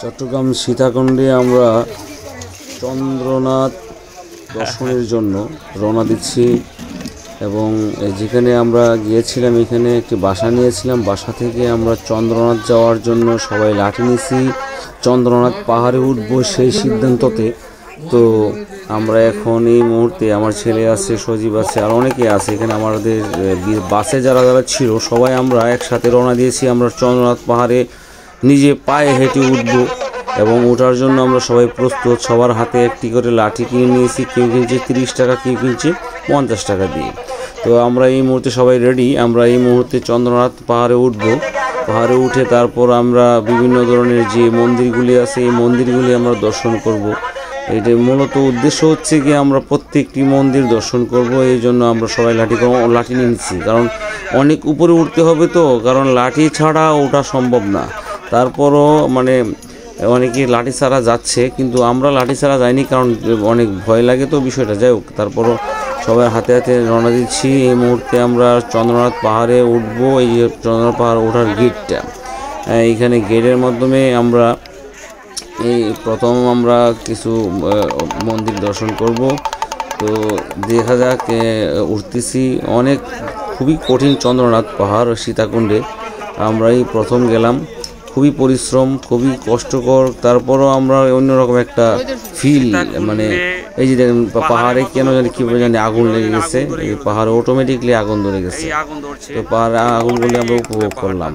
চট্টগ্রাম সীতাকুণ্ডে আমরা চন্দ্রনাথ দর্শনের জন্য রওনা দিচ্ছি এবং যেখানে আমরা গিয়েছিলাম এখানে একটি বাসা নিয়েছিলাম। বাসা থেকে আমরা চন্দ্রনাথ যাওয়ার জন্য সবাই লাঠি নিয়েছি, চন্দ্রনাথ পাহাড়ে উঠবো সেই সিদ্ধান্ততে। তো আমরা এখন এই মুহূর্তে আমার ছেলে আছে, সজীব আছে, আর অনেকে আছে এখানে আমাদের বাসে যারা যারা ছিল সবাই আমরা একসাথে রওনা দিয়েছি। আমরা চন্দ্রনাথ পাহাড়ে নিজে পায়ে হেঁটে উঠব এবং ওঠার জন্য আমরা সবাই প্রস্তুত। সবার হাতে একটি করে লাঠি কিনে নিয়েছি, কেউ কিনছে 30 টাকা, কেউ কিনছে 50 টাকা দিয়ে। তো আমরা এই মুহূর্তে সবাই রেডি। আমরা এই মুহূর্তে চন্দ্রনাথ পাহাড়ে উঠব। পাহাড়ে উঠে তারপর আমরা বিভিন্ন ধরনের যে মন্দিরগুলি আছে এই মন্দিরগুলি আমরা দর্শন করব। এটা মূলত উদ্দেশ্য হচ্ছে কি আমরা প্রত্যেকটি মন্দির দর্শন করব। এই জন্য আমরা সবাই লাঠি নিয়েছি, কারণ অনেক উপরে উঠতে হবে, তো কারণ লাঠি ছাড়া ওঠা সম্ভব না। তারপরও মানে অনেকে লাঠি ছাড়া যাচ্ছে, কিন্তু আমরা লাঠি ছাড়া যাইনি, কারণ অনেক ভয় লাগে তো বিষয়টা। যাই হোক, তারপরও সবাই হাতে হাতে রওনা দিচ্ছি। এই মুহূর্তে আমরা চন্দ্রনাথ পাহাড়ে উঠবো। এই চন্দ্রনাথ পাহাড় ওঠার গেটটা, এইখানে গেটের মাধ্যমে আমরা এই প্রথম আমরা কিছু মন্দির দর্শন করব। তো দেখা যাক, উঠতেছি। অনেক খুবই কঠিন চন্দ্রনাথ পাহাড় সীতাকুণ্ডে। আমরা এই প্রথম গেলাম, খুবই পরিশ্রম, খুবই কষ্টকর। তারপরও আমরা অন্যরকম একটা ফিল, মানে এই যে দেখেন পাহাড়ে কেন জানি কীভাবে জানি আগুন লেগে গেছে, এই পাহাড়ে অটোমেটিকলি আগুন ধরে গেছে। তো পাহাড়ে আগুনগুলি আমরা উপভোগ করলাম।